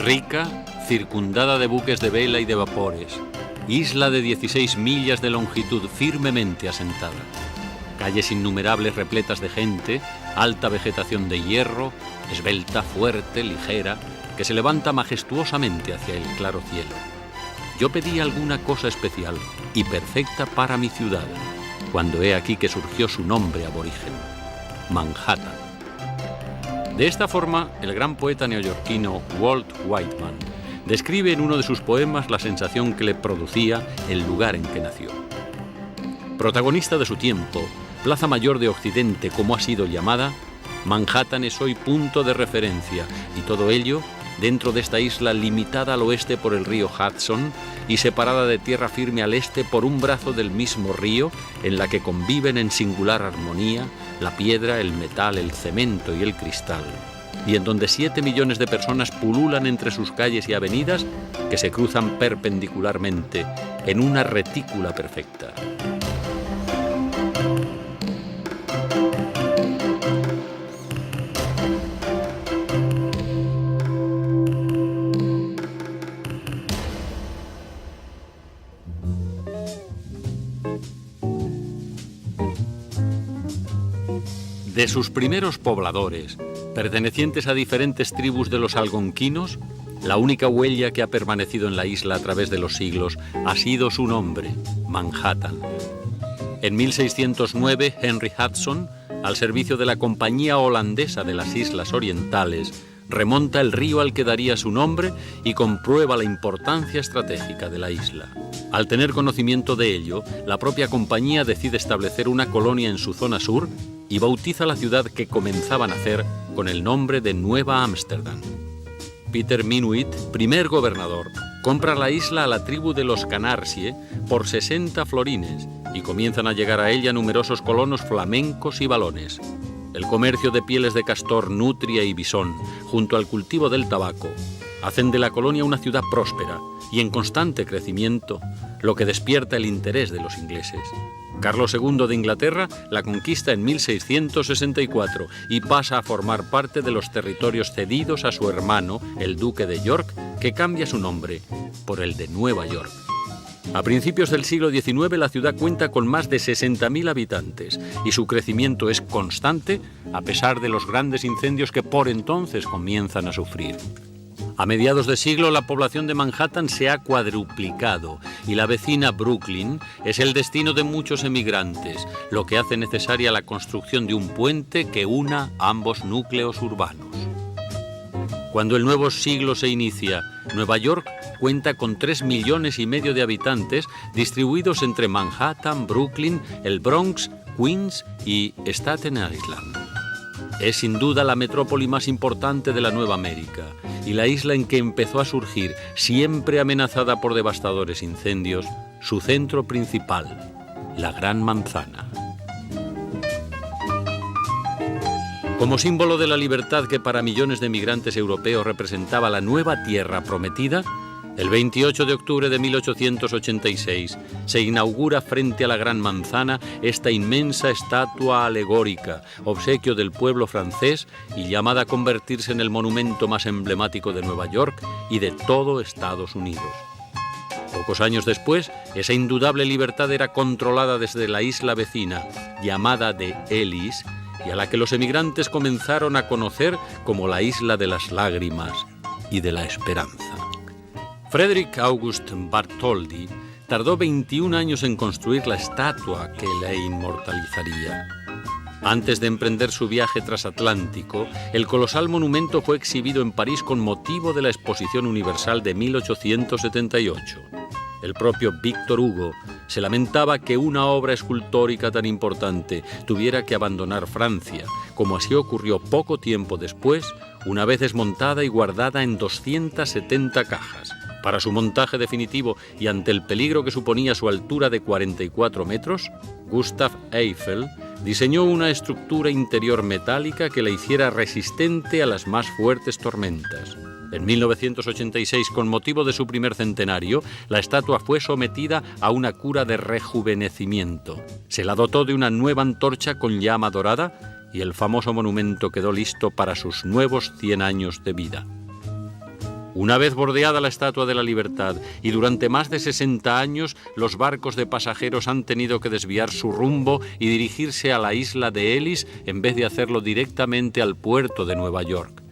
Rica, circundada de buques de vela y de vapores, isla de 16 millas de longitud firmemente asentada, calles innumerables repletas de gente, alta vegetación de hierro, esbelta, fuerte, ligera, que se levanta majestuosamente hacia el claro cielo. Yo pedí alguna cosa especial y perfecta para mi ciudad, cuando he aquí que surgió su nombre aborigen, Manhattan. De esta forma, el gran poeta neoyorquino Walt Whitman describe en uno de sus poemas la sensación que le producía el lugar en que nació. Protagonista de su tiempo, Plaza Mayor de Occidente, como ha sido llamada, Manhattan es hoy punto de referencia, y todo ello dentro de esta isla limitada al oeste por el río Hudson y separada de tierra firme al este por un brazo del mismo río, en la que conviven en singular armonía la piedra, el metal, el cemento y el cristal, y en donde 7 millones de personas pululan entre sus calles y avenidas que se cruzan perpendicularmente en una retícula perfecta. De sus primeros pobladores, pertenecientes a diferentes tribus de los algonquinos, la única huella que ha permanecido en la isla a través de los siglos ha sido su nombre, Manhattan. En 1609, Henry Hudson, al servicio de la Compañía Holandesa de las Islas Orientales, remonta el río al que daría su nombre y comprueba la importancia estratégica de la isla. Al tener conocimiento de ello, la propia compañía decide establecer una colonia en su zona sur y bautiza la ciudad que comenzaba a nacer con el nombre de Nueva Ámsterdam. Peter Minuit, primer gobernador, compra la isla a la tribu de los Canarsie por 60 florines y comienzan a llegar a ella numerosos colonos flamencos y valones. El comercio de pieles de castor, nutria y bisón, junto al cultivo del tabaco, hacen de la colonia una ciudad próspera y en constante crecimiento, lo que despierta el interés de los ingleses. Carlos II de Inglaterra la conquista en 1664 y pasa a formar parte de los territorios cedidos a su hermano, el duque de York, que cambia su nombre por el de Nueva York. A principios del siglo XIX la ciudad cuenta con más de 60.000 habitantes y su crecimiento es constante a pesar de los grandes incendios que por entonces comienzan a sufrir. A mediados de siglo la población de Manhattan se ha cuadruplicado y la vecina Brooklyn es el destino de muchos emigrantes, lo que hace necesaria la construcción de un puente que una ambos núcleos urbanos. Cuando el nuevo siglo se inicia, Nueva York cuenta con 3,5 millones de habitantes distribuidos entre Manhattan, Brooklyn, el Bronx, Queens y Staten Island. Es sin duda la metrópoli más importante de la Nueva América y la isla en que empezó a surgir, siempre amenazada por devastadores incendios, su centro principal, la Gran Manzana. Como símbolo de la libertad que para millones de migrantes europeos representaba la nueva tierra prometida, el 28 de octubre de 1886 se inaugura frente a la Gran Manzana esta inmensa estatua alegórica, obsequio del pueblo francés y llamada a convertirse en el monumento más emblemático de Nueva York y de todo Estados Unidos. Pocos años después, esa indudable libertad era controlada desde la isla vecina, llamada de Ellis, y a la que los emigrantes comenzaron a conocer como la Isla de las Lágrimas y de la Esperanza. Frederick August Bartholdi tardó 21 años en construir la estatua que la inmortalizaría. Antes de emprender su viaje transatlántico, el colosal monumento fue exhibido en París con motivo de la Exposición Universal de 1878. El propio Víctor Hugo se lamentaba que una obra escultórica tan importante tuviera que abandonar Francia, como así ocurrió poco tiempo después, una vez desmontada y guardada en 270 cajas. Para su montaje definitivo y ante el peligro que suponía su altura de 44 metros, Gustav Eiffel diseñó una estructura interior metálica que la hiciera resistente a las más fuertes tormentas. En 1986, con motivo de su primer centenario, la estatua fue sometida a una cura de rejuvenecimiento. Se la dotó de una nueva antorcha con llama dorada y el famoso monumento quedó listo para sus nuevos 100 años de vida. Una vez bordeada la Estatua de la Libertad y durante más de 60 años, los barcos de pasajeros han tenido que desviar su rumbo y dirigirse a la isla de Ellis en vez de hacerlo directamente al puerto de Nueva York.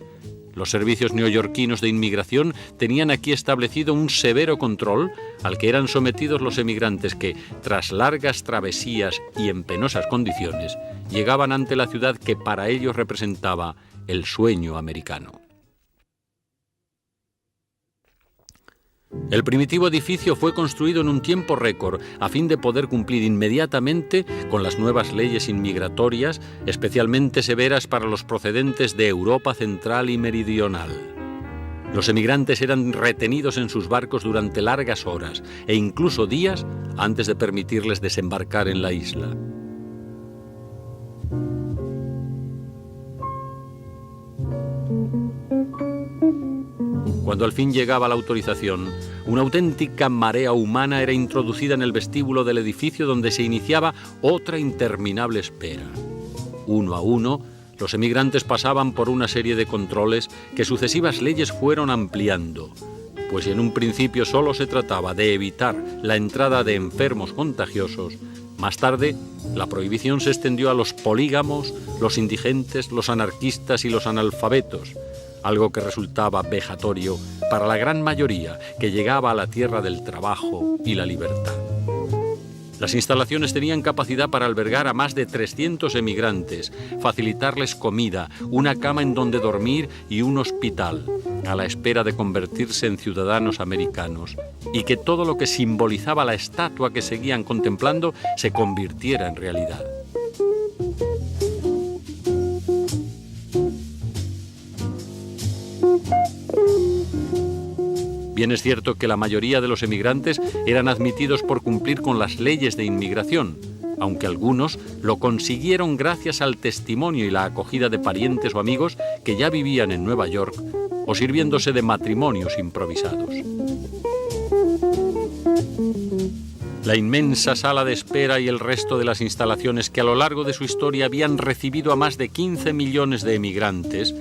Los servicios neoyorquinos de inmigración tenían aquí establecido un severo control al que eran sometidos los emigrantes que, tras largas travesías y en penosas condiciones, llegaban ante la ciudad que para ellos representaba el sueño americano. El primitivo edificio fue construido en un tiempo récord a fin de poder cumplir inmediatamente con las nuevas leyes inmigratorias, especialmente severas para los procedentes de Europa Central y Meridional. Los emigrantes eran retenidos en sus barcos durante largas horas e incluso días antes de permitirles desembarcar en la isla. Cuando al fin llegaba la autorización, una auténtica marea humana era introducida en el vestíbulo del edificio donde se iniciaba otra interminable espera. Uno a uno, los emigrantes pasaban por una serie de controles que sucesivas leyes fueron ampliando, pues si en un principio solo se trataba de evitar la entrada de enfermos contagiosos, más tarde la prohibición se extendió a los polígamos, los indigentes, los anarquistas y los analfabetos, algo que resultaba vejatorio para la gran mayoría que llegaba a la tierra del trabajo y la libertad. Las instalaciones tenían capacidad para albergar a más de 300 emigrantes, facilitarles comida, una cama en donde dormir y un hospital, a la espera de convertirse en ciudadanos americanos, y que todo lo que simbolizaba la estatua que seguían contemplando se convirtiera en realidad. Bien es cierto que la mayoría de los emigrantes eran admitidos por cumplir con las leyes de inmigración, aunque algunos lo consiguieron gracias al testimonio y la acogida de parientes o amigos que ya vivían en Nueva York o sirviéndose de matrimonios improvisados. La inmensa sala de espera y el resto de las instalaciones que a lo largo de su historia habían recibido a más de 15 millones de emigrantes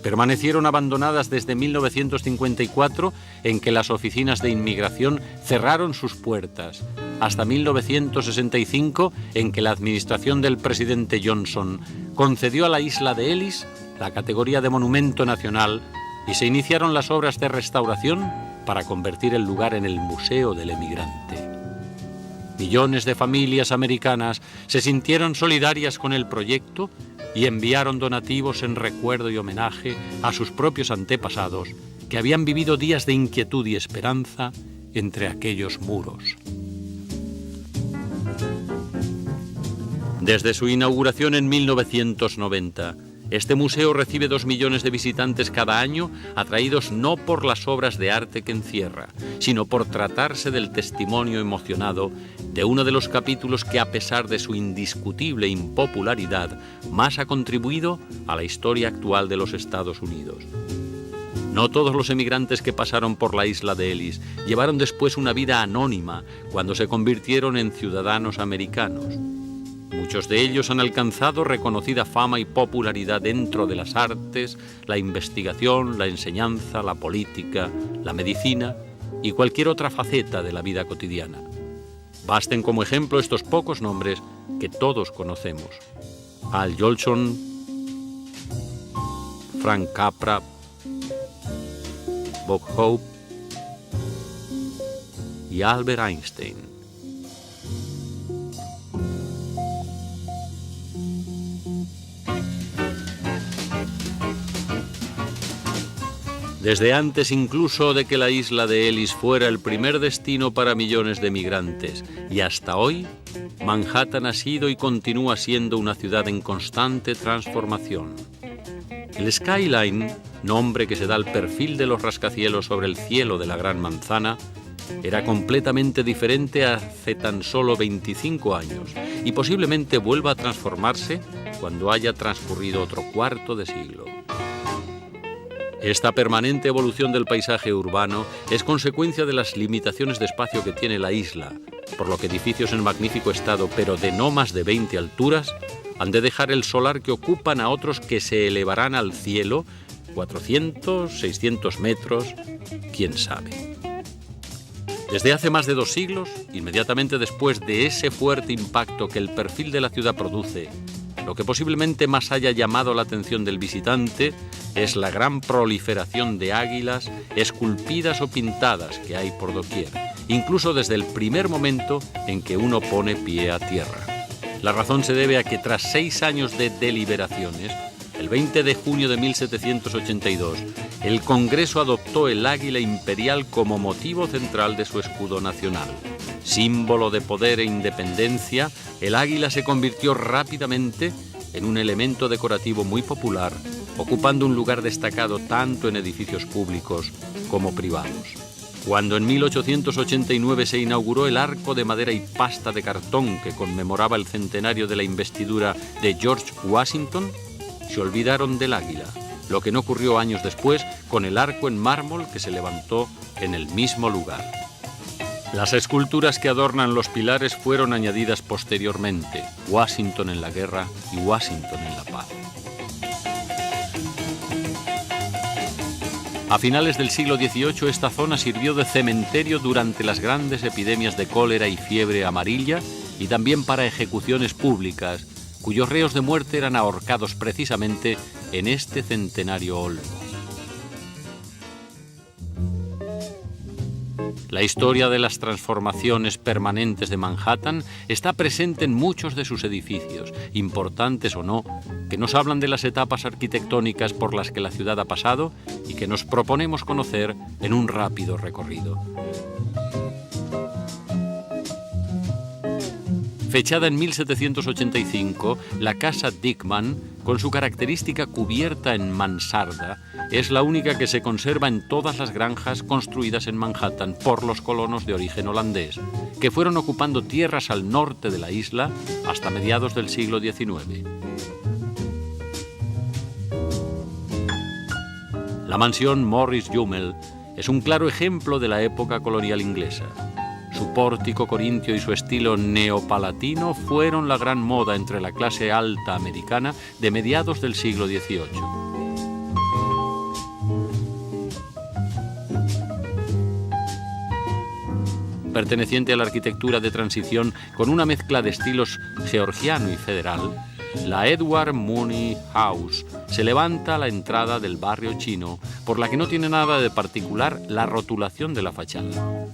permanecieron abandonadas desde 1954, en que las oficinas de inmigración cerraron sus puertas, hasta 1965, en que la administración del presidente Johnson concedió a la isla de Ellis la categoría de monumento nacional y se iniciaron las obras de restauración para convertir el lugar en el Museo del Emigrante. Millones de familias americanas se sintieron solidarias con el proyecto y enviaron donativos en recuerdo y homenaje a sus propios antepasados que habían vivido días de inquietud y esperanza entre aquellos muros. Desde su inauguración en 1990, este museo recibe 2 millones de visitantes cada año, atraídos no por las obras de arte que encierra, sino por tratarse del testimonio emocionado de uno de los capítulos que, a pesar de su indiscutible impopularidad, más ha contribuido a la historia actual de los Estados Unidos. No todos los emigrantes que pasaron por la isla de Ellis llevaron después una vida anónima cuando se convirtieron en ciudadanos americanos. Muchos de ellos han alcanzado reconocida fama y popularidad dentro de las artes, la investigación, la enseñanza, la política, la medicina y cualquier otra faceta de la vida cotidiana. Basten como ejemplo estos pocos nombres que todos conocemos: Al Jolson, Frank Capra, Bob Hope y Albert Einstein. Desde antes incluso de que la isla de Ellis fuera el primer destino para millones de migrantes, y hasta hoy, Manhattan ha sido y continúa siendo una ciudad en constante transformación. El skyline, nombre que se da al perfil de los rascacielos sobre el cielo de la Gran Manzana, era completamente diferente hace tan solo 25 años y posiblemente vuelva a transformarse cuando haya transcurrido otro cuarto de siglo. Esta permanente evolución del paisaje urbano es consecuencia de las limitaciones de espacio que tiene la isla, por lo que edificios en magnífico estado, pero de no más de 20 alturas, han de dejar el solar que ocupan a otros que se elevarán al cielo 400, 600 metros, quién sabe. Desde hace más de 2 siglos, inmediatamente después de ese fuerte impacto que el perfil de la ciudad produce, lo que posiblemente más haya llamado la atención del visitante es la gran proliferación de águilas esculpidas o pintadas que hay por doquier, incluso desde el primer momento en que uno pone pie a tierra. La razón se debe a que tras 6 años de deliberaciones, el 20 de junio de 1782, el Congreso adoptó el águila imperial como motivo central de su escudo nacional. Símbolo de poder e independencia, el águila se convirtió rápidamente en un elemento decorativo muy popular, ocupando un lugar destacado tanto en edificios públicos como privados. Cuando en 1889 se inauguró el arco de madera y pasta de cartón que conmemoraba el centenario de la investidura de George Washington, se olvidaron del águila, lo que no ocurrió años después con el arco en mármol que se levantó en el mismo lugar. Las esculturas que adornan los pilares fueron añadidas posteriormente, Washington en la guerra y Washington en la paz. A finales del siglo XVIII esta zona sirvió de cementerio durante las grandes epidemias de cólera y fiebre amarilla y también para ejecuciones públicas, cuyos reos de muerte eran ahorcados precisamente en este centenario olmo. La historia de las transformaciones permanentes de Manhattan está presente en muchos de sus edificios, importantes o no, que nos hablan de las etapas arquitectónicas por las que la ciudad ha pasado y que nos proponemos conocer en un rápido recorrido. Fechada en 1785, la Casa Dickman, con su característica cubierta en mansarda, es la única que se conserva en todas las granjas construidas en Manhattan por los colonos de origen holandés, que fueron ocupando tierras al norte de la isla hasta mediados del siglo XIX. La mansión Morris Jumel es un claro ejemplo de la época colonial inglesa. Su pórtico corintio y su estilo neopalatino fueron la gran moda entre la clase alta americana de mediados del siglo XVIII. Perteneciente a la arquitectura de transición con una mezcla de estilos georgiano y federal, la Edward Mooney House se levanta a la entrada del barrio chino, por la que no tiene nada de particular la rotulación de la fachada.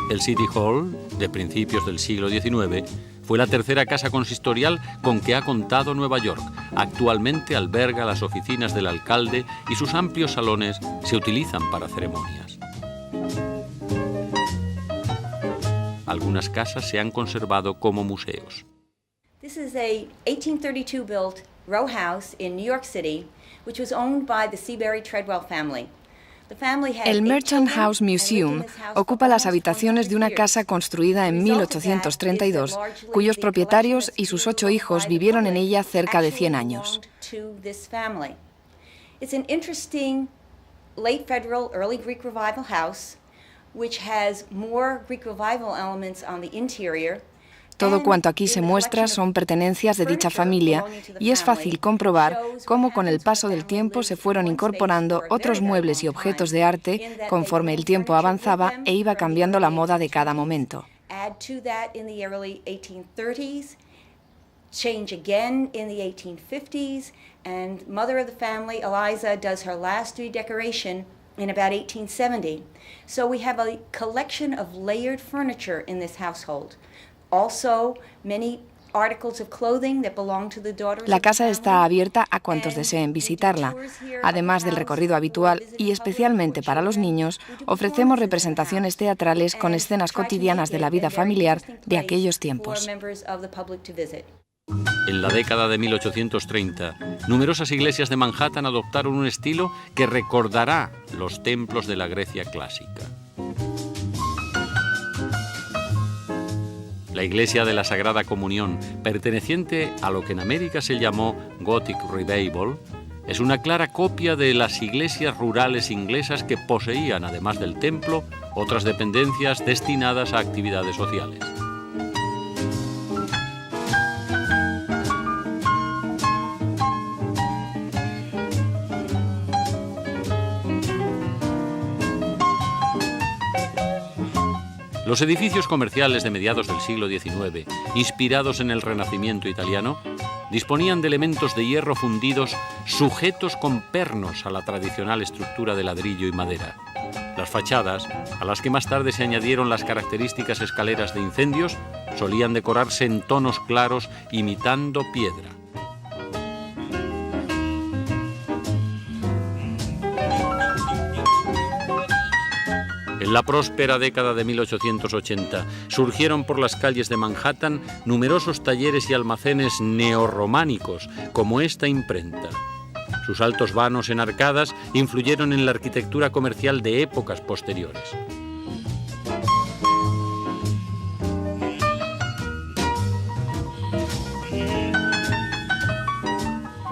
El City Hall, de principios del siglo XIX, fue la tercera casa consistorial con que ha contado Nueva York. Actualmente alberga las oficinas del alcalde y sus amplios salones se utilizan para ceremonias. Algunas casas se han conservado como museos. This is a 1832 built row house in New York City, which was owned by the Seabury Treadwell family. El Merchant House Museum ocupa las habitaciones de una casa construida en 1832, cuyos propietarios y sus 8 hijos vivieron en ella cerca de 100 años. It's an interesting late Federal, early Greek Revival house, which has more Greek Revival elements on the interior. Todo cuanto aquí se muestra son pertenencias de dicha familia y es fácil comprobar cómo con el paso del tiempo se fueron incorporando otros muebles y objetos de arte conforme el tiempo avanzaba e iba cambiando la moda de cada momento. Change again in the 1850s, and mother of the family, Eliza, does her last redecoration in about 1870. So we have a collection of layered furniture in this household. Also, many articles of clothing that belong to the daughters. La casa está abierta a cuantos deseen visitarla. Además del recorrido habitual y especialmente para los niños, ofrecemos representaciones teatrales con escenas cotidianas de la vida familiar de aquellos tiempos. En la década de 1830, numerosas iglesias de Manhattan adoptaron un estilo que recordará los templos de la Grecia clásica. La iglesia de la Sagrada Comunión, perteneciente a lo que en América se llamó Gothic Revival, es una clara copia de las iglesias rurales inglesas que poseían, además del templo, otras dependencias destinadas a actividades sociales. Los edificios comerciales de mediados del siglo XIX, inspirados en el Renacimiento italiano, disponían de elementos de hierro fundidos sujetos con pernos a la tradicional estructura de ladrillo y madera. Las fachadas, a las que más tarde se añadieron las características escaleras de incendios, solían decorarse en tonos claros imitando piedra. En la próspera década de 1880 surgieron por las calles de Manhattan numerosos talleres y almacenes neorrománicos, como esta imprenta. Sus altos vanos en arcadas influyeron en la arquitectura comercial de épocas posteriores.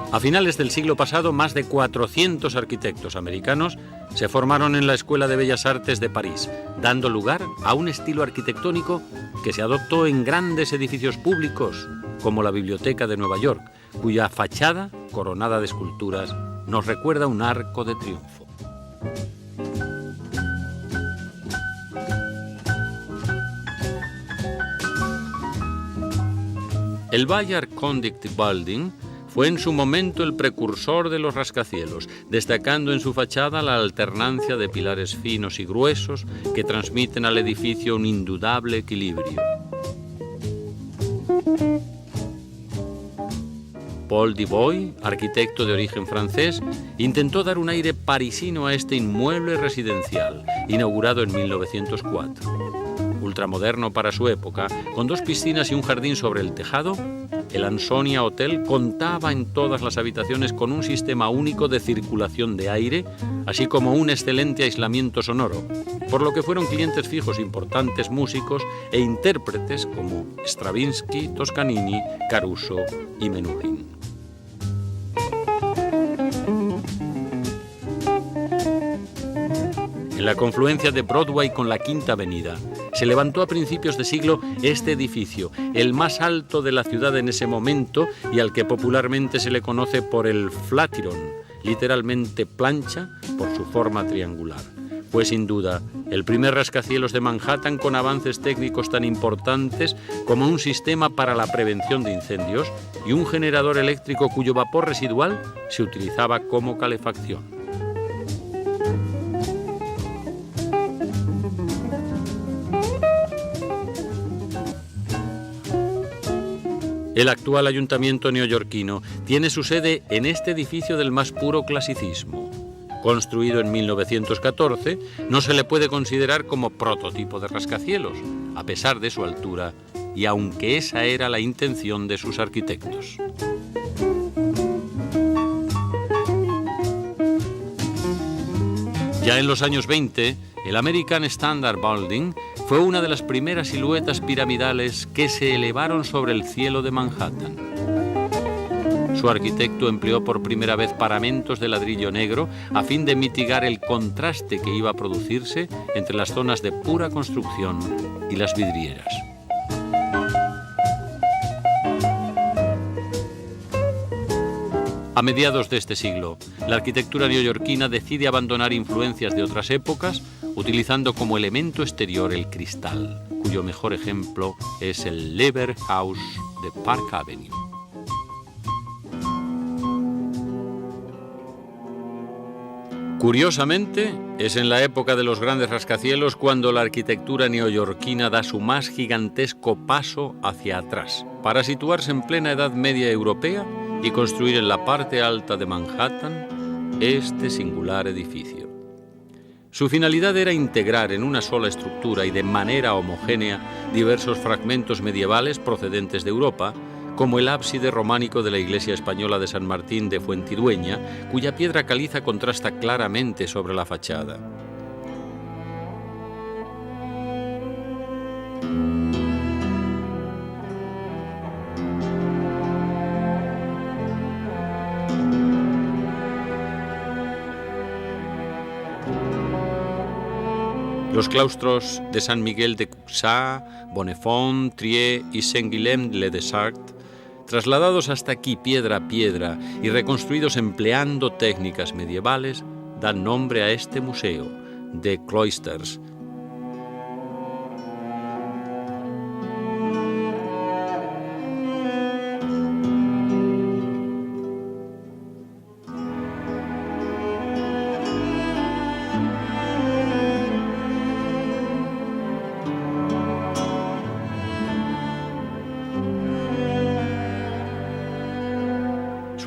A finales del siglo pasado, más de 400 arquitectos americanos se formaron en la Escuela de Bellas Artes de París, dando lugar a un estilo arquitectónico que se adoptó en grandes edificios públicos, como la Biblioteca de Nueva York, cuya fachada, coronada de esculturas, nos recuerda un arco de triunfo. El Bayard Conduct Building fue en su momento el precursor de los rascacielos, destacando en su fachada la alternancia de pilares finos y gruesos que transmiten al edificio un indudable equilibrio. Paul Dubois, arquitecto de origen francés, intentó dar un aire parisino a este inmueble residencial, inaugurado en 1904. Ultramoderno para su época, con 2 piscinas y un jardín sobre el tejado, el Ansonia Hotel contaba en todas las habitaciones con un sistema único de circulación de aire, así como un excelente aislamiento sonoro, por lo que fueron clientes fijos importantes músicos e intérpretes como Stravinsky, Toscanini, Caruso y Menuhin. En la confluencia de Broadway con la Quinta Avenida, se levantó a principios de siglo este edificio, el más alto de la ciudad en ese momento y al que popularmente se le conoce por el Flatiron, literalmente plancha por su forma triangular. Fue sin duda el primer rascacielos de Manhattan con avances técnicos tan importantes como un sistema para la prevención de incendios y un generador eléctrico cuyo vapor residual se utilizaba como calefacción. El actual ayuntamiento neoyorquino tiene su sede en este edificio del más puro clasicismo. Construido en 1914, no se le puede considerar como prototipo de rascacielos, a pesar de su altura, y aunque esa era la intención de sus arquitectos. Ya en los años 20, el American Standard Building fue una de las primeras siluetas piramidales que se elevaron sobre el cielo de Manhattan. Su arquitecto empleó por primera vez paramentos de ladrillo negro a fin de mitigar el contraste que iba a producirse entre las zonas de pura construcción y las vidrieras. A mediados de este siglo, la arquitectura neoyorquina decide abandonar influencias de otras épocas, utilizando como elemento exterior el cristal, cuyo mejor ejemplo es el Lever House de Park Avenue. Curiosamente, es en la época de los grandes rascacielos cuando la arquitectura neoyorquina da su más gigantesco paso hacia atrás, para situarse en plena Edad Media europea y construir en la parte alta de Manhattan este singular edificio. Su finalidad era integrar en una sola estructura y de manera homogénea diversos fragmentos medievales procedentes de Europa, como el ábside románico de la iglesia española de San Martín de Fuentidueña, cuya piedra caliza contrasta claramente sobre la fachada. Los claustros de San Miguel de Cuxá, Bonnefond, Trier y Saint-Guilhem-le-Dessart, trasladados hasta aquí piedra a piedra y reconstruidos empleando técnicas medievales, dan nombre a este museo, de Cloisters.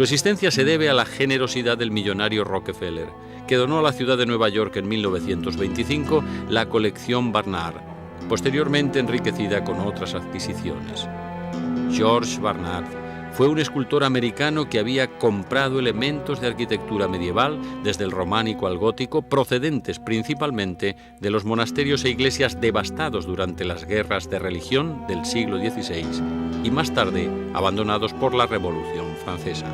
Su existencia se debe a la generosidad del millonario Rockefeller, que donó a la ciudad de Nueva York en 1925 la colección Barnard, posteriormente enriquecida con otras adquisiciones. George Barnard fue un escultor americano que había comprado elementos de arquitectura medieval, desde el románico al gótico, procedentes principalmente de los monasterios e iglesias devastados durante las guerras de religión del siglo XVI y más tarde abandonados por la Revolución Francesa.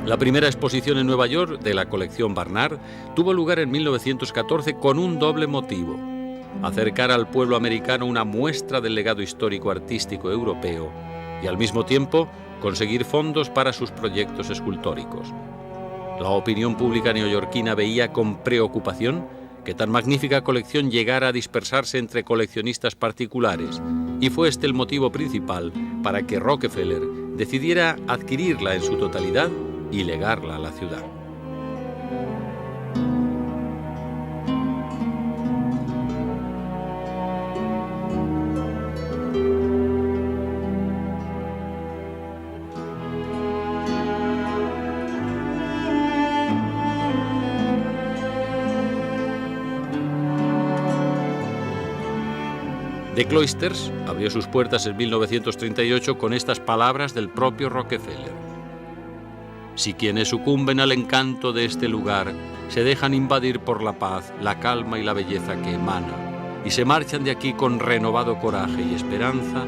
La primera exposición en Nueva York de la colección Barnard tuvo lugar en 1914 con un doble motivo: acercar al pueblo americano una muestra del legado histórico artístico europeo y al mismo tiempo conseguir fondos para sus proyectos escultóricos. La opinión pública neoyorquina veía con preocupación que tan magnífica colección llegara a dispersarse entre coleccionistas particulares, y fue este el motivo principal para que Rockefeller decidiera adquirirla en su totalidad y legarla a la ciudad. The Cloisters abrió sus puertas en 1938 con estas palabras del propio Rockefeller: si quienes sucumben al encanto de este lugar se dejan invadir por la paz, la calma y la belleza que emana, y se marchan de aquí con renovado coraje y esperanza,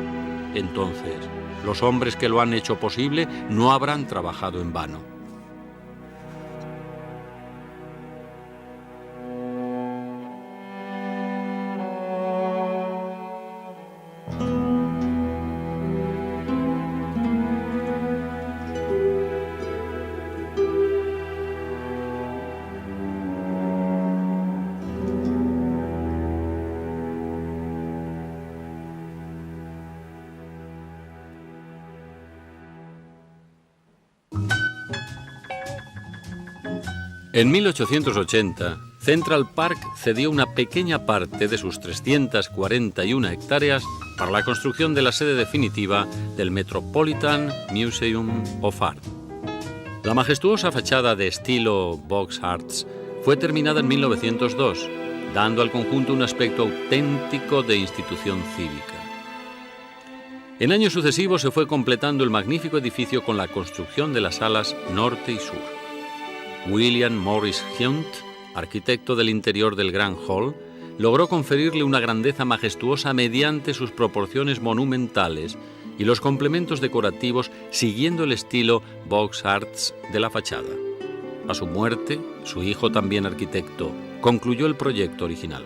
entonces los hombres que lo han hecho posible no habrán trabajado en vano. En 1880, Central Park cedió una pequeña parte de sus 341 hectáreas para la construcción de la sede definitiva del Metropolitan Museum of Art. La majestuosa fachada de estilo Box Arts fue terminada en 1902, dando al conjunto un aspecto auténtico de institución cívica. En años sucesivos se fue completando el magnífico edificio con la construcción de las alas norte y sur. William Morris Hunt, arquitecto del interior del Grand Hall, logró conferirle una grandeza majestuosa mediante sus proporciones monumentales y los complementos decorativos siguiendo el estilo Box Arts de la fachada. A su muerte, su hijo, también arquitecto, concluyó el proyecto original.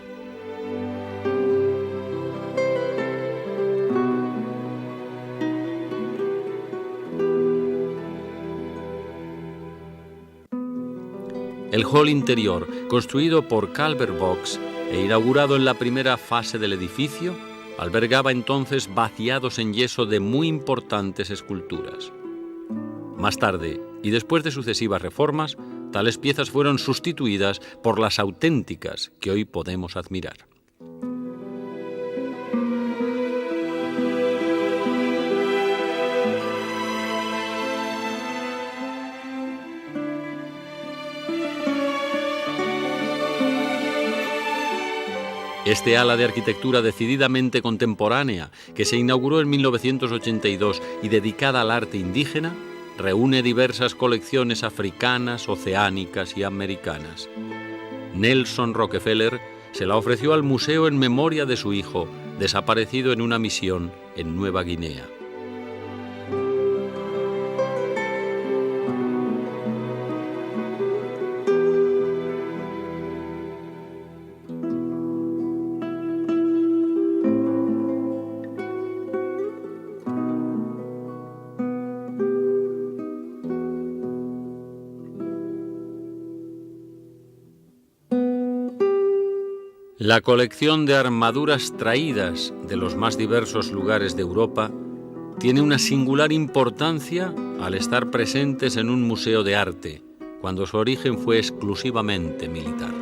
El hall interior, construido por Calvert Vaux e inaugurado en la primera fase del edificio, albergaba entonces vaciados en yeso de muy importantes esculturas. Más tarde, y después de sucesivas reformas, tales piezas fueron sustituidas por las auténticas que hoy podemos admirar. Este ala de arquitectura decididamente contemporánea, que se inauguró en 1982 y dedicada al arte indígena, reúne diversas colecciones africanas, oceánicas y americanas. Nelson Rockefeller se la ofreció al museo en memoria de su hijo, desaparecido en una misión en Nueva Guinea. La colección de armaduras traídas de los más diversos lugares de Europa tiene una singular importancia al estar presentes en un museo de arte, cuando su origen fue exclusivamente militar.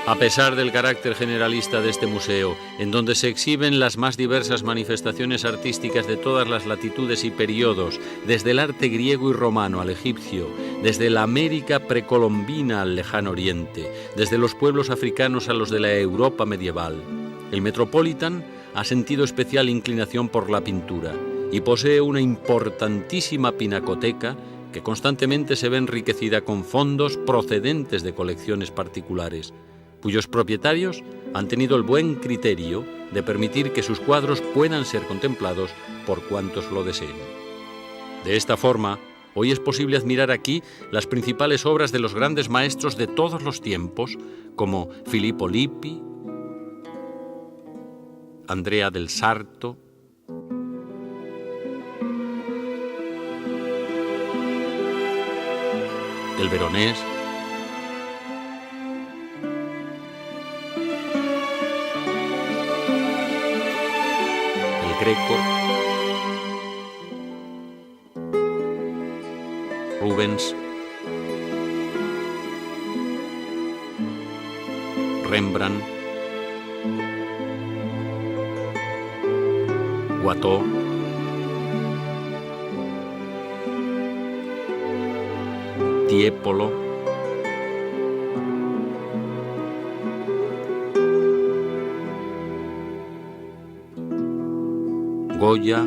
A pesar del carácter generalista de este museo, en donde se exhiben las más diversas manifestaciones artísticas de todas las latitudes y periodos, desde el arte griego y romano al egipcio, desde la América precolombina al lejano oriente, desde los pueblos africanos a los de la Europa medieval, el Metropolitan ha sentido especial inclinación por la pintura y posee una importantísima pinacoteca que constantemente se ve enriquecida con fondos procedentes de colecciones particulares, cuyos propietarios han tenido el buen criterio de permitir que sus cuadros puedan ser contemplados por cuantos lo deseen. De esta forma, hoy es posible admirar aquí las principales obras de los grandes maestros de todos los tiempos, como Filippo Lippi, Andrea del Sarto, el Veronés, Greco, Rubens, Rembrandt, Watteau, Tiepolo, Goya,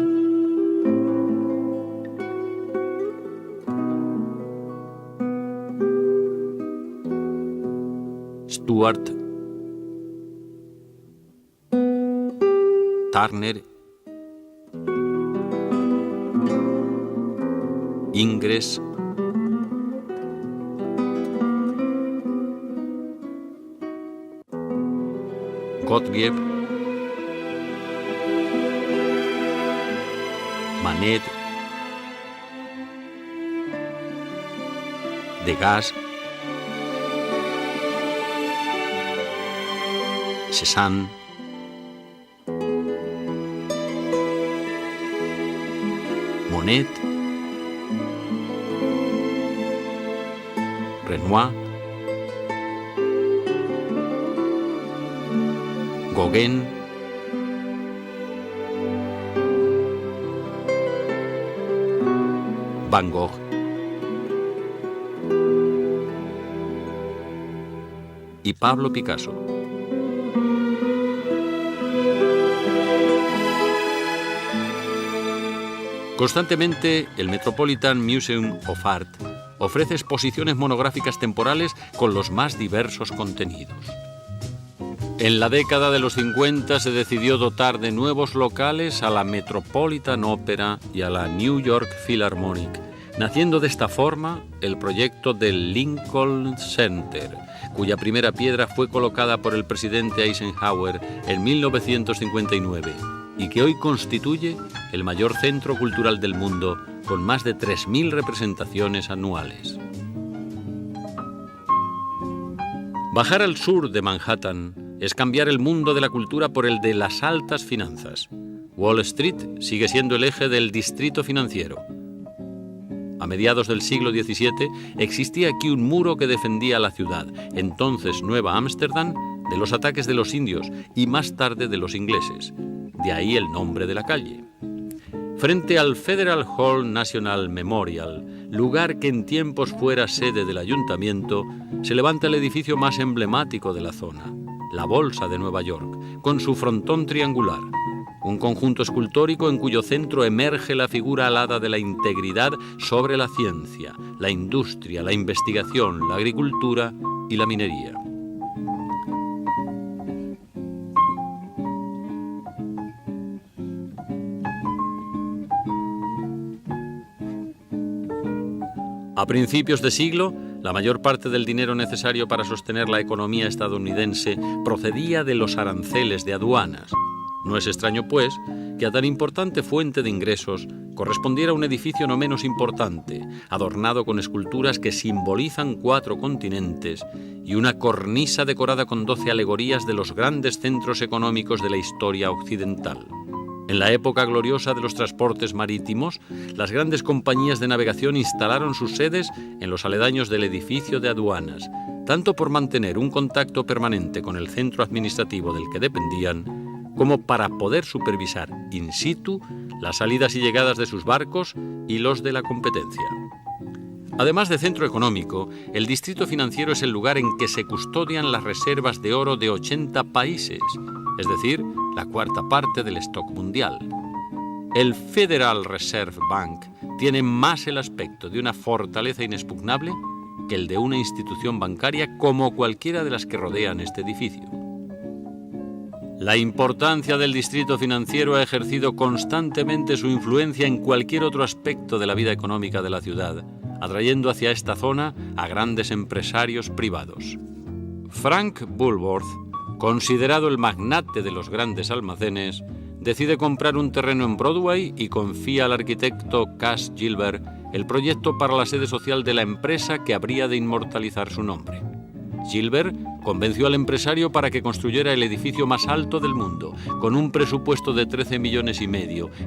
Stuart, Turner, Ingres, Gottlieb, Manet, Degas, Cézanne, Monet, Renoir, Gauguin, Van Gogh y Pablo Picasso. Constantemente, el Metropolitan Museum of Art ofrece exposiciones monográficas temporales con los más diversos contenidos. En la década de los 50 se decidió dotar de nuevos locales a la Metropolitan Opera y a la New York Philharmonic, naciendo de esta forma el proyecto del Lincoln Center, cuya primera piedra fue colocada por el presidente Eisenhower en 1959 y que hoy constituye el mayor centro cultural del mundo, con más de 3.000 representaciones anuales. Bajar al sur de Manhattan es cambiar el mundo de la cultura por el de las altas finanzas. Wall Street sigue siendo el eje del distrito financiero. A mediados del siglo XVII existía aquí un muro que defendía la ciudad, entonces Nueva Ámsterdam, de los ataques de los indios y más tarde de los ingleses. De ahí el nombre de la calle. Frente al Federal Hall National Memorial, lugar que en tiempos fuera sede del ayuntamiento, se levanta el edificio más emblemático de la zona, la Bolsa de Nueva York, con su frontón triangular, un conjunto escultórico en cuyo centro emerge la figura alada de la integridad sobre la ciencia, la industria, la investigación, la agricultura y la minería. A principios de siglo, la mayor parte del dinero necesario para sostener la economía estadounidense procedía de los aranceles de aduanas. No es extraño, pues, que a tan importante fuente de ingresos correspondiera a un edificio no menos importante, adornado con esculturas que simbolizan 4 continentes y una cornisa decorada con 12 alegorías de los grandes centros económicos de la historia occidental. En la época gloriosa de los transportes marítimos, las grandes compañías de navegación instalaron sus sedes en los aledaños del edificio de aduanas, tanto por mantener un contacto permanente con el centro administrativo del que dependían, como para poder supervisar in situ las salidas y llegadas de sus barcos y los de la competencia. Además de centro económico, el distrito financiero es el lugar en que se custodian las reservas de oro de 80 países, es decir, la 1/4 parte del stock mundial. El Federal Reserve Bank tiene más el aspecto de una fortaleza inexpugnable que el de una institución bancaria como cualquiera de las que rodean este edificio. La importancia del distrito financiero ha ejercido constantemente su influencia en cualquier otro aspecto de la vida económica de la ciudad, atrayendo hacia esta zona a grandes empresarios privados. Frank Bulworth, considerado el magnate de los grandes almacenes, decide comprar un terreno en Broadway y confía al arquitecto Cass Gilbert el proyecto para la sede social de la empresa que habría de inmortalizar su nombre. Gilbert convenció al empresario para que construyera el edificio más alto del mundo. Con un presupuesto de 13,5 millones.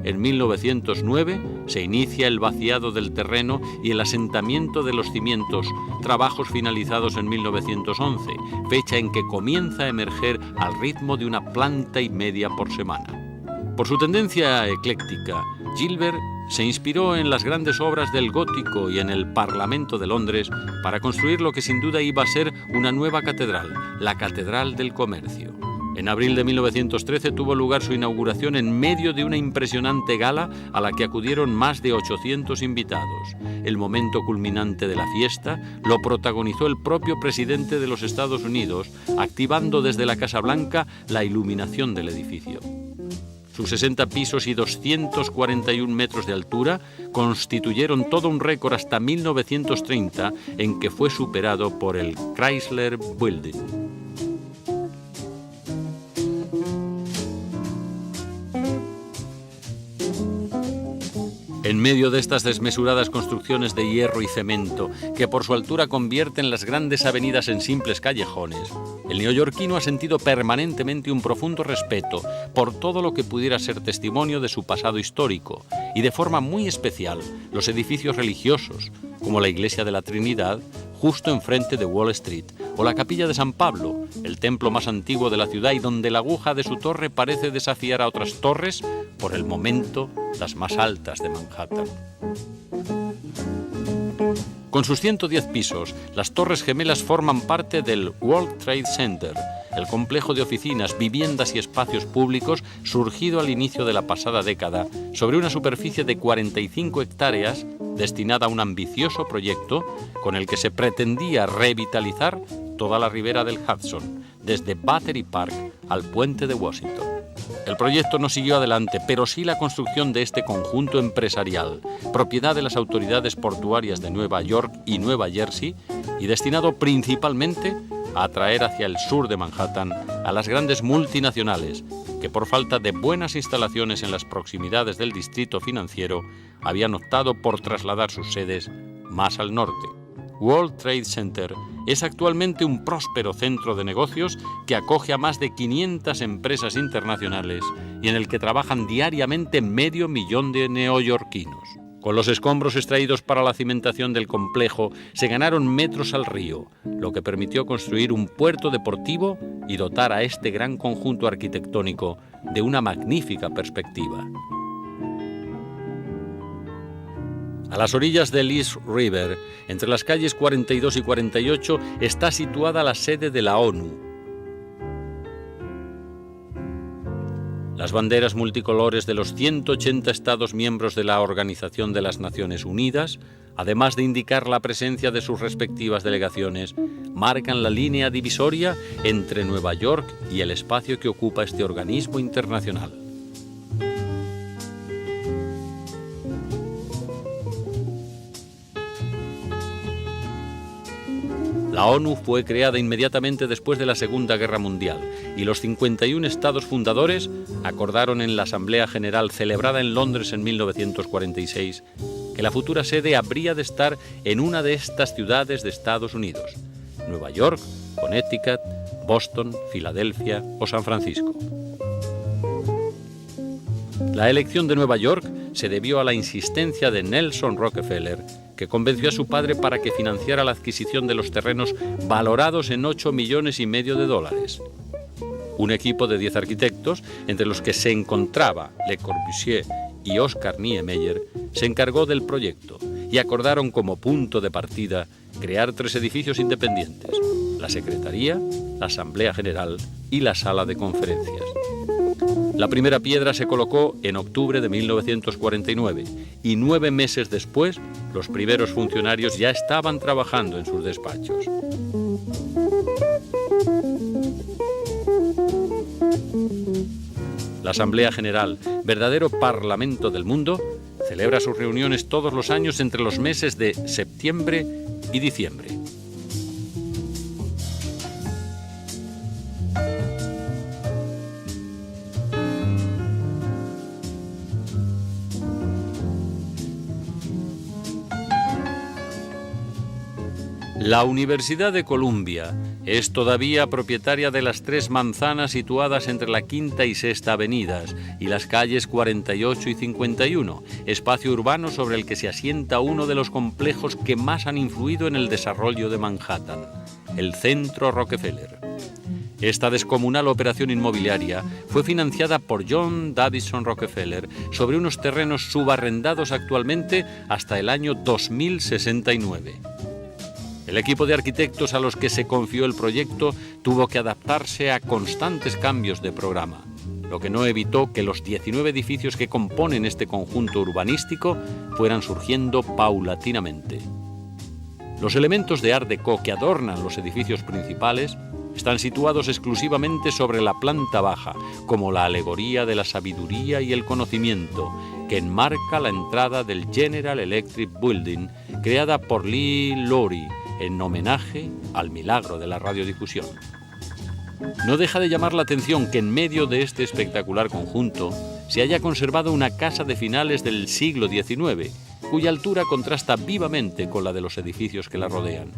En 1909 se inicia el vaciado del terreno y el asentamiento de los cimientos, trabajos finalizados en 1911, fecha en que comienza a emerger al ritmo de 1,5 planta por semana. Por su tendencia ecléctica, Gilbert se inspiró en las grandes obras del gótico y en el Parlamento de Londres para construir lo que sin duda iba a ser una nueva catedral, la Catedral del Comercio. En abril de 1913 tuvo lugar su inauguración en medio de una impresionante gala a la que acudieron más de 800 invitados. El momento culminante de la fiesta lo protagonizó el propio presidente de los Estados Unidos, activando desde la Casa Blanca la iluminación del edificio. Sus 60 pisos y 241 metros de altura constituyeron todo un récord hasta 1930, en que fue superado por el Chrysler Building. En medio de estas desmesuradas construcciones de hierro y cemento, que por su altura convierten las grandes avenidas en simples callejones, el neoyorquino ha sentido permanentemente un profundo respeto por todo lo que pudiera ser testimonio de su pasado histórico, y de forma muy especial los edificios religiosos, como la Iglesia de la Trinidad, justo enfrente de Wall Street, o la Capilla de San Pablo, el templo más antiguo de la ciudad y donde la aguja de su torre parece desafiar a otras torres, por el momento las más altas de Manhattan. Con sus 110 pisos, las Torres Gemelas forman parte del World Trade Center, el complejo de oficinas, viviendas y espacios públicos surgido al inicio de la pasada década sobre una superficie de 45 hectáreas destinada a un ambicioso proyecto con el que se pretendía revitalizar toda la ribera del Hudson, desde Battery Park al puente de Washington. El proyecto no siguió adelante, pero sí la construcción de este conjunto empresarial, propiedad de las autoridades portuarias de Nueva York y Nueva Jersey, y destinado principalmente a atraer hacia el sur de Manhattan a las grandes multinacionales que, por falta de buenas instalaciones en las proximidades del distrito financiero, habían optado por trasladar sus sedes más al norte. World Trade Center es actualmente un próspero centro de negocios que acoge a más de 500 empresas internacionales y en el que trabajan diariamente 500,000 de neoyorquinos. Con los escombros extraídos para la cimentación del complejo se ganaron metros al río, lo que permitió construir un puerto deportivo y dotar a este gran conjunto arquitectónico de una magnífica perspectiva. A las orillas del East River, entre las calles 42 y 48, está situada la sede de la ONU. Las banderas multicolores de los 180 Estados miembros de la Organización de las Naciones Unidas, además de indicar la presencia de sus respectivas delegaciones, marcan la línea divisoria entre Nueva York y el espacio que ocupa este organismo internacional. La ONU fue creada inmediatamente después de la Segunda Guerra Mundial y los 51 estados fundadores acordaron en la Asamblea General celebrada en Londres en 1946 que la futura sede habría de estar en una de estas ciudades de Estados Unidos: Nueva York, Connecticut, Boston, Filadelfia o San Francisco. La elección de Nueva York se debió a la insistencia de Nelson Rockefeller, que convenció a su padre para que financiara la adquisición de los terrenos valorados en $8,5 millones. Un equipo de 10 arquitectos, entre los que se encontraba Le Corbusier y Oscar Niemeyer, se encargó del proyecto y acordaron como punto de partida crear 3 edificios independientes: la Secretaría, la Asamblea General y la Sala de Conferencias. La primera piedra se colocó en octubre de 1949 y 9 meses después los primeros funcionarios ya estaban trabajando en sus despachos. La Asamblea General, verdadero parlamento del mundo, celebra sus reuniones todos los años entre los meses de septiembre y diciembre. La Universidad de Columbia es todavía propietaria de las 3 manzanas situadas entre la Quinta y Sexta Avenidas y las calles 48 y 51, espacio urbano sobre el que se asienta uno de los complejos que más han influido en el desarrollo de Manhattan, el Centro Rockefeller. Esta descomunal operación inmobiliaria fue financiada por John Davison Rockefeller sobre unos terrenos subarrendados actualmente hasta el año 2069. El equipo de arquitectos a los que se confió el proyecto tuvo que adaptarse a constantes cambios de programa, lo que no evitó que los 19 edificios que componen este conjunto urbanístico fueran surgiendo paulatinamente. Los elementos de Art Deco que adornan los edificios principales están situados exclusivamente sobre la planta baja, como la alegoría de la sabiduría y el conocimiento, que enmarca la entrada del General Electric Building, creada por Lee Lowry, en homenaje al milagro de la radiodifusión. No deja de llamar la atención que en medio de este espectacular conjunto se haya conservado una casa de finales del siglo XIX, cuya altura contrasta vivamente con la de los edificios que la rodean.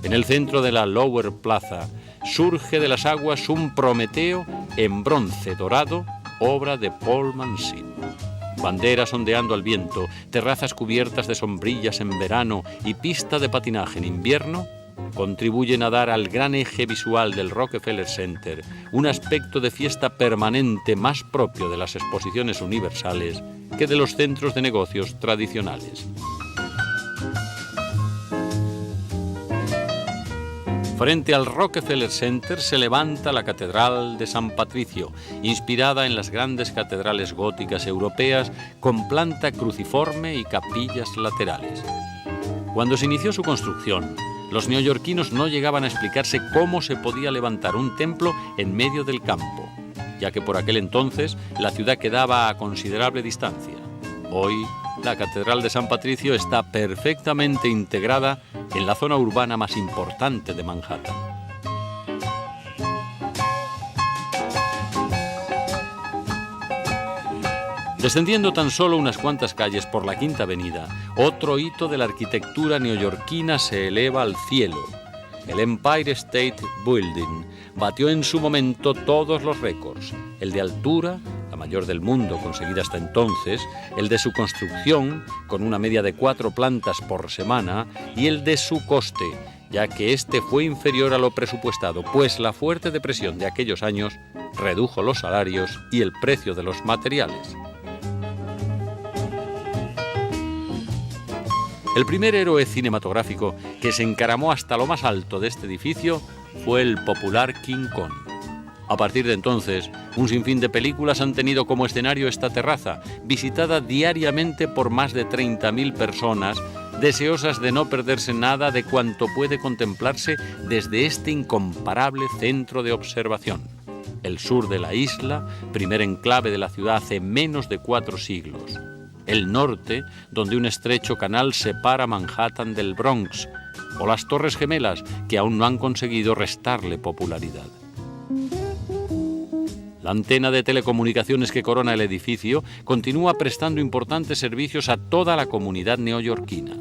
En el centro de la Lower Plaza surge de las aguas un Prometeo en bronce dorado, obra de Paul Mansin. Banderas ondeando al viento, terrazas cubiertas de sombrillas en verano y pista de patinaje en invierno contribuyen a dar al gran eje visual del Rockefeller Center un aspecto de fiesta permanente más propio de las exposiciones universales que de los centros de negocios tradicionales. Frente al Rockefeller Center se levanta la Catedral de San Patricio, inspirada en las grandes catedrales góticas europeas con planta cruciforme y capillas laterales. Cuando se inició su construcción, los neoyorquinos no llegaban a explicarse cómo se podía levantar un templo en medio del campo, ya que por aquel entonces la ciudad quedaba a considerable distancia. Hoy, la Catedral de San Patricio está perfectamente integrada en la zona urbana más importante de Manhattan. Descendiendo tan solo unas cuantas calles por la Quinta Avenida, otro hito de la arquitectura neoyorquina se eleva al cielo. El Empire State Building batió en su momento todos los récords, el de altura, la mayor del mundo conseguida hasta entonces, el de su construcción, con una media de 4 plantas por semana, y el de su coste, ya que este fue inferior a lo presupuestado, pues la fuerte depresión de aquellos años redujo los salarios y el precio de los materiales. El primer héroe cinematográfico que se encaramó hasta lo más alto de este edificio fue el popular King Kong. A partir de entonces, un sinfín de películas han tenido como escenario esta terraza, visitada diariamente por más de 30.000 personas, deseosas de no perderse nada de cuanto puede contemplarse desde este incomparable centro de observación. El sur de la isla, primer enclave de la ciudad hace menos de 4 siglos. el norte, donde un estrecho canal separa Manhattan del Bronx, o las Torres Gemelas, que aún no han conseguido restarle popularidad. La antena de telecomunicaciones que corona el edificio continúa prestando importantes servicios a toda la comunidad neoyorquina.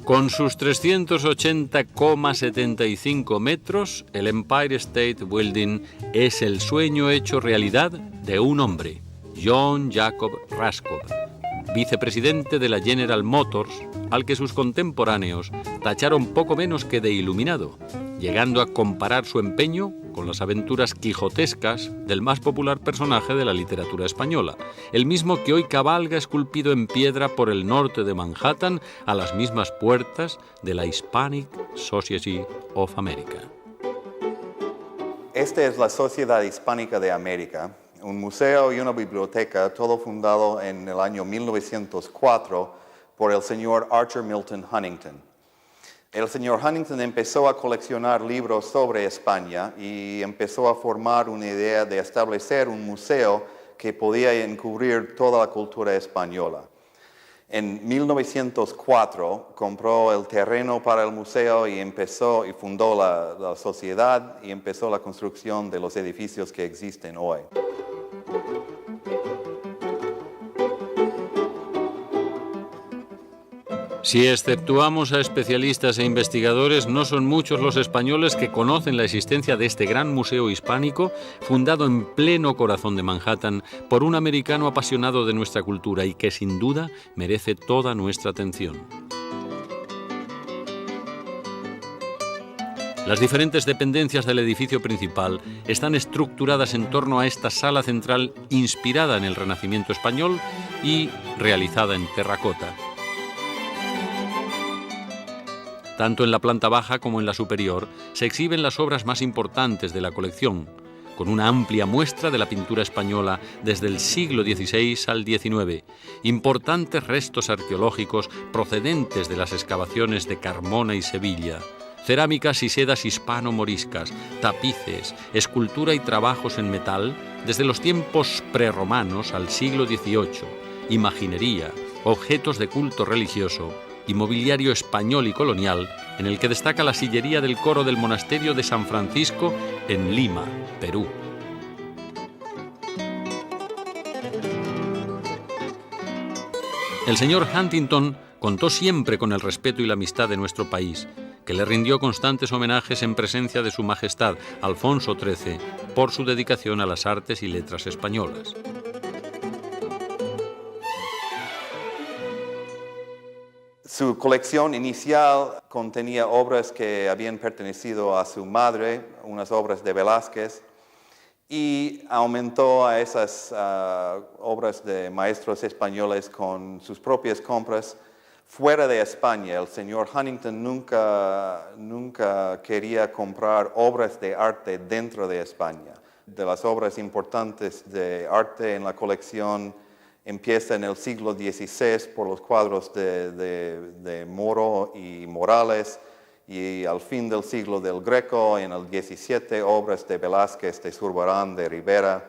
Con sus 380,75 metros, el Empire State Building es el sueño hecho realidad de un hombre, John Jacob Raskob, vicepresidente de la General Motors, al que sus contemporáneos tacharon poco menos que de iluminado, llegando a comparar su empeño con las aventuras quijotescas del más popular personaje de la literatura española, el mismo que hoy cabalga esculpido en piedra por el norte de Manhattan a las mismas puertas de la Hispanic Society of America. Esta es la Sociedad Hispánica de América, un museo y una biblioteca, todo fundado en el año 1904 por el señor Arthur Milton Huntington. El señor Huntington empezó a coleccionar libros sobre España y empezó a formar una idea de establecer un museo que podía encubrir toda la cultura española. En 1904 compró el terreno para el museo y fundó la sociedad y empezó la construcción de los edificios que existen hoy. Si exceptuamos a especialistas e investigadores, no son muchos los españoles que conocen la existencia de este gran museo hispánico, fundado en pleno corazón de Manhattan por un americano apasionado de nuestra cultura y que sin duda merece toda nuestra atención. Las diferentes dependencias del edificio principal están estructuradas en torno a esta sala central inspirada en el Renacimiento español y realizada en terracota. Tanto en la planta baja como en la superior se exhiben las obras más importantes de la colección, con una amplia muestra de la pintura española desde el siglo XVI al XIX, importantes restos arqueológicos procedentes de las excavaciones de Carmona y Sevilla, cerámicas y sedas hispano-moriscas, tapices, escultura y trabajos en metal desde los tiempos prerromanos al siglo XVIII, imaginería, objetos de culto religioso y mobiliario español y colonial, en el que destaca la sillería del coro del monasterio de San Francisco en Lima, Perú. El señor Huntington contó siempre con el respeto y la amistad de nuestro país, que le rindió constantes homenajes en presencia de Su Majestad Alfonso XIII por su dedicación a las artes y letras españolas. Su colección inicial contenía obras que habían pertenecido a su madre, unas obras de Velázquez, y aumentó a esas obras de maestros españoles con sus propias compras fuera de España. El señor Huntington nunca quería comprar obras de arte dentro de España. De las obras importantes de arte en la colección empieza en el siglo XVI por los cuadros de Moro y Morales, y al fin del siglo del Greco, en el XVII, obras de Velázquez, de Zurbarán, de Rivera,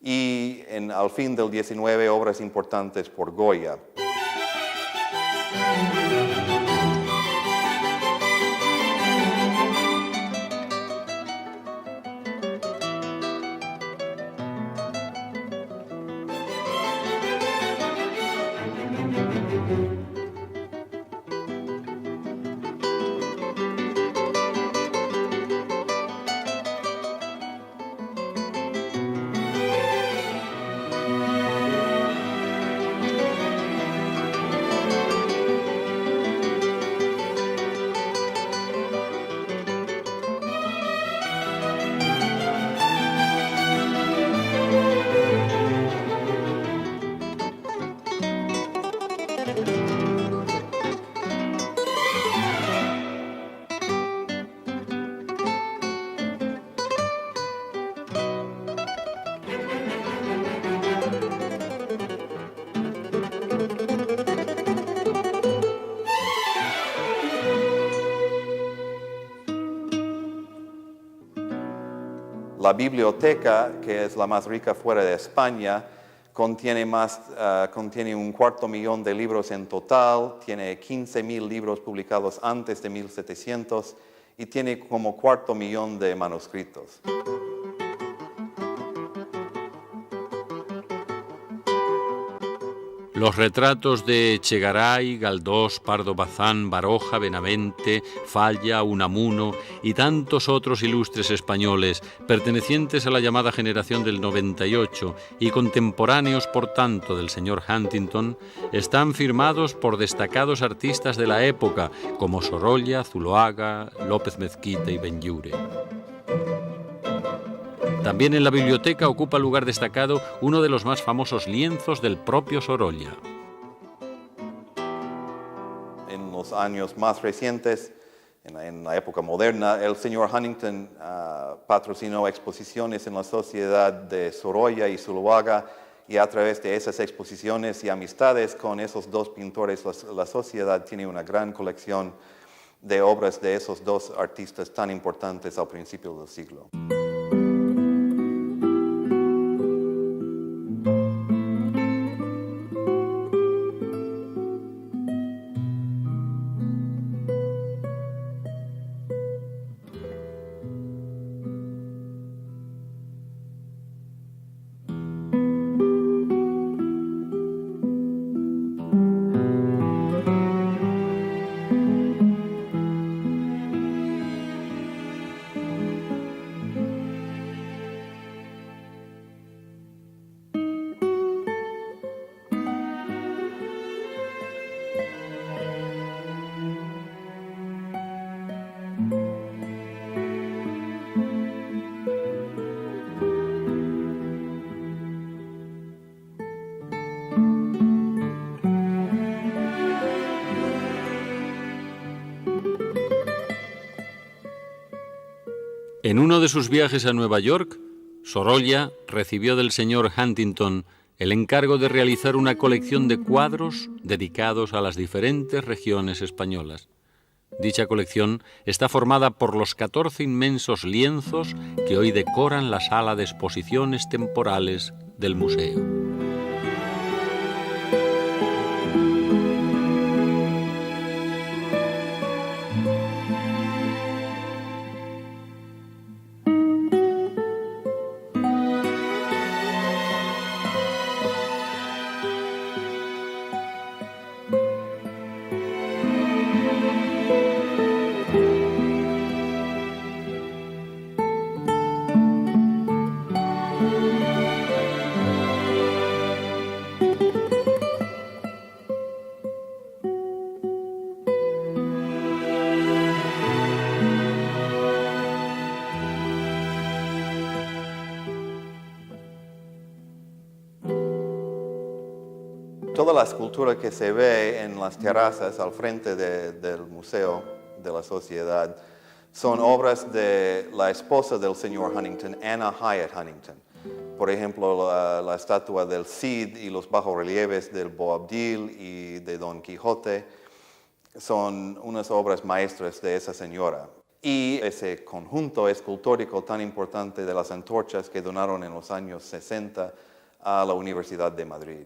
y al fin del XIX, obras importantes por Goya. La biblioteca, que es la más rica fuera de España, contiene un 250,000 de libros en total, tiene 15,000 libros publicados antes de 1700 y tiene como 250,000 de manuscritos. Los retratos de Echegaray, Galdós, Pardo Bazán, Baroja, Benavente, Falla, Unamuno y tantos otros ilustres españoles pertenecientes a la llamada generación del 98 y contemporáneos, por tanto, del señor Huntington, están firmados por destacados artistas de la época como Sorolla, Zuloaga, López Mezquita y Benlliure. También en la biblioteca ocupa lugar destacado uno de los más famosos lienzos del propio Sorolla. En los años más recientes, en la época moderna, el señor Huntington patrocinó exposiciones en la Sociedad de Sorolla y Zuloaga, y a través de esas exposiciones y amistades con esos dos pintores, la sociedad tiene una gran colección de obras de esos dos artistas tan importantes al principio del siglo. En uno de sus viajes a Nueva York, Sorolla recibió del señor Huntington el encargo de realizar una colección de cuadros dedicados a las diferentes regiones españolas. Dicha colección está formada por los 14 inmensos lienzos que hoy decoran la sala de exposiciones temporales del museo. Toda la escultura que se ve en las terrazas al frente del Museo de la Sociedad son obras de la esposa del señor Huntington, Anna Hyatt Huntington. Por ejemplo, la estatua del Cid y los bajorrelieves del Boabdil y de Don Quijote son unas obras maestras de esa señora. Y ese conjunto escultórico tan importante de las antorchas que donaron en los años 60 a la Universidad de Madrid.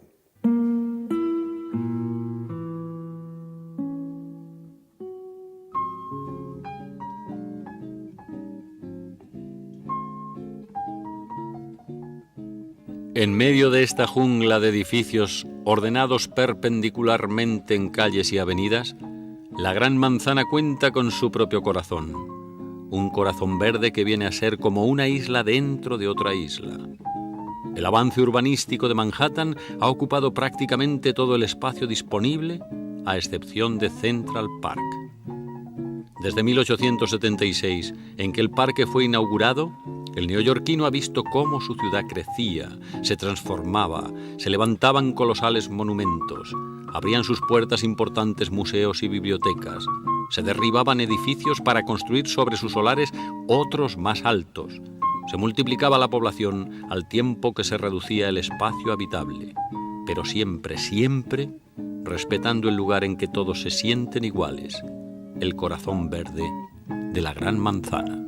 En medio de esta jungla de edificios ordenados perpendicularmente en calles y avenidas, la Gran Manzana cuenta con su propio corazón, un corazón verde que viene a ser como una isla dentro de otra isla. El avance urbanístico de Manhattan ha ocupado prácticamente todo el espacio disponible, a excepción de Central Park. Desde 1876, en que el parque fue inaugurado, el neoyorquino ha visto cómo su ciudad crecía, se transformaba, se levantaban colosales monumentos, abrían sus puertas importantes museos y bibliotecas, se derribaban edificios para construir sobre sus solares otros más altos, se multiplicaba la población al tiempo que se reducía el espacio habitable, pero siempre, siempre respetando el lugar en que todos se sienten iguales, el corazón verde de la Gran Manzana.